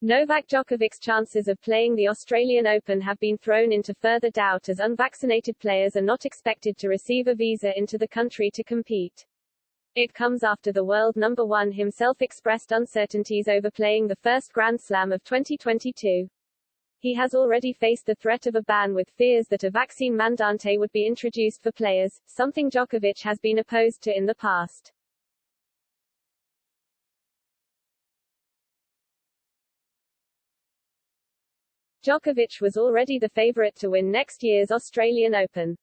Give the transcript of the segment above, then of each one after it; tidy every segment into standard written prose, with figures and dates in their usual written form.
Novak Djokovic's chances of playing the Australian Open have been thrown into further doubt as unvaccinated players are not expected to receive a visa into the country to compete. It comes after the world number one himself expressed uncertainties over playing the first Grand Slam of 2022. He has already faced the threat of a ban with fears that a vaccine mandate would be introduced for players, something Djokovic has been opposed to in the past. Djokovic was already the favorite to win next year's Australian Open.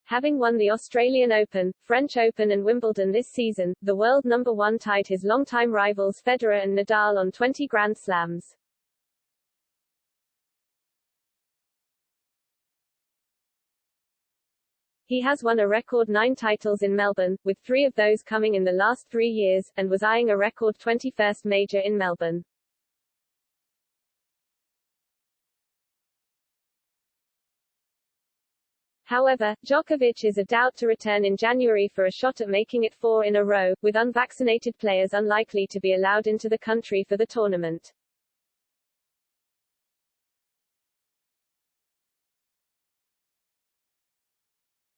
Having won the Australian Open, French Open and Wimbledon this season, the world number one tied his longtime rivals Federer and Nadal on 20 Grand Slams. He has won a record 9 titles in Melbourne, with 3 of those coming in the last 3 years, and was eyeing a record 21st major in Melbourne. However, Djokovic is a doubt to return in January for a shot at making it 4 in a row, with unvaccinated players unlikely to be allowed into the country for the tournament.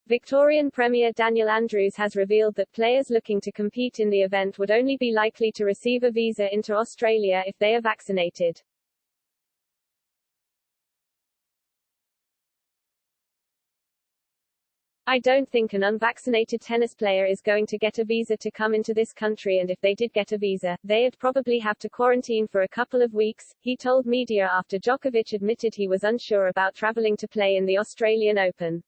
Victorian Premier Daniel Andrews has revealed that players looking to compete in the event would only be likely to receive a visa into Australia if they are vaccinated. I don't think an unvaccinated tennis player is going to get a visa to come into this country, and if they did get a visa, they'd probably have to quarantine for a couple of weeks, he told media after Djokovic admitted he was unsure about traveling to play in the Australian Open.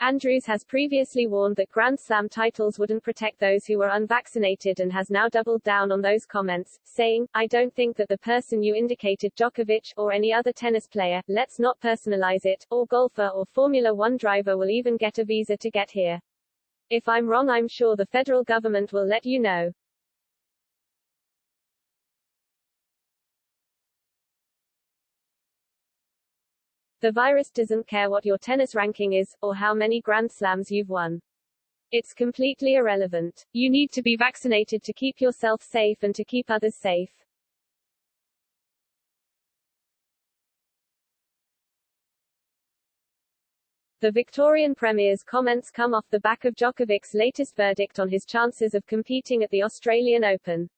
Andrews has previously warned that Grand Slam titles wouldn't protect those who were unvaccinated and has now doubled down on those comments, saying, "I don't think that the person you indicated, Djokovic, or any other tennis player, let's not personalize it, or golfer or Formula One driver will even get a visa to get here. If I'm wrong, I'm sure the federal government will let you know." The virus doesn't care what your tennis ranking is, or how many Grand Slams you've won. It's completely irrelevant. You need to be vaccinated to keep yourself safe and to keep others safe. The Victorian Premier's comments come off the back of Djokovic's latest verdict on his chances of competing at the Australian Open.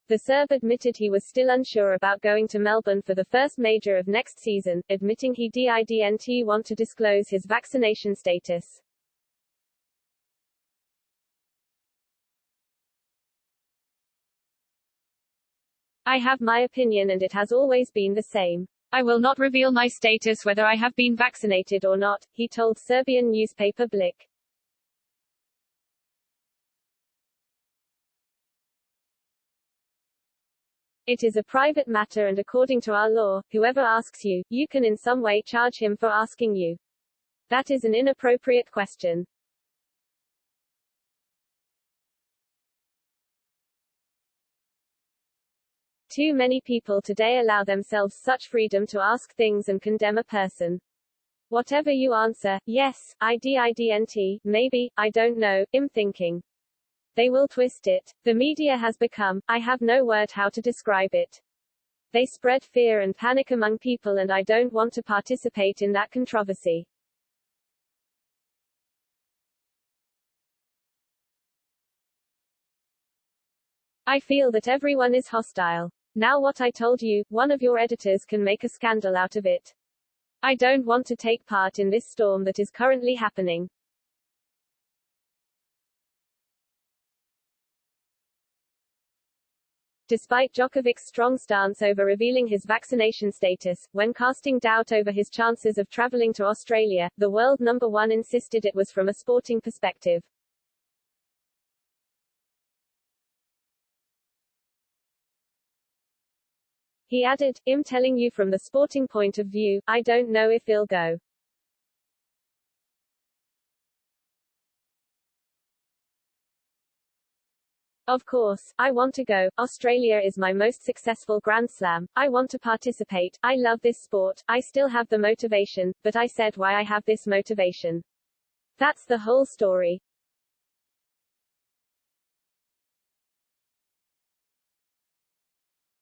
The Serb admitted he was still unsure about going to Melbourne for the first major of next season, admitting he didn't want to disclose his vaccination status. "I have my opinion and it has always been the same. I will not reveal my status whether I have been vaccinated or not," he told Serbian newspaper Blik. "It is a private matter and according to our law, whoever asks you, you can in some way charge him for asking you. That is an inappropriate question." Too many people today allow themselves such freedom to ask things and condemn a person. Whatever you answer, yes, I didn't, maybe, I don't know, I'm thinking. They will twist it. The media has become, I have no word how to describe it. They spread fear and panic among people and I don't want to participate in that controversy. I feel that everyone is hostile. Now what I told you, one of your editors can make a scandal out of it. I don't want to take part in this storm that is currently happening. Despite Djokovic's strong stance over revealing his vaccination status, when casting doubt over his chances of traveling to Australia, the world number one insisted it was from a sporting perspective. He added, "I'm telling you from the sporting point of view, I don't know if he'll go. Of course, I want to go. Australia is my most successful Grand Slam. I want to participate. I love this sport. I still have the motivation, but I said why I have this motivation. That's the whole story.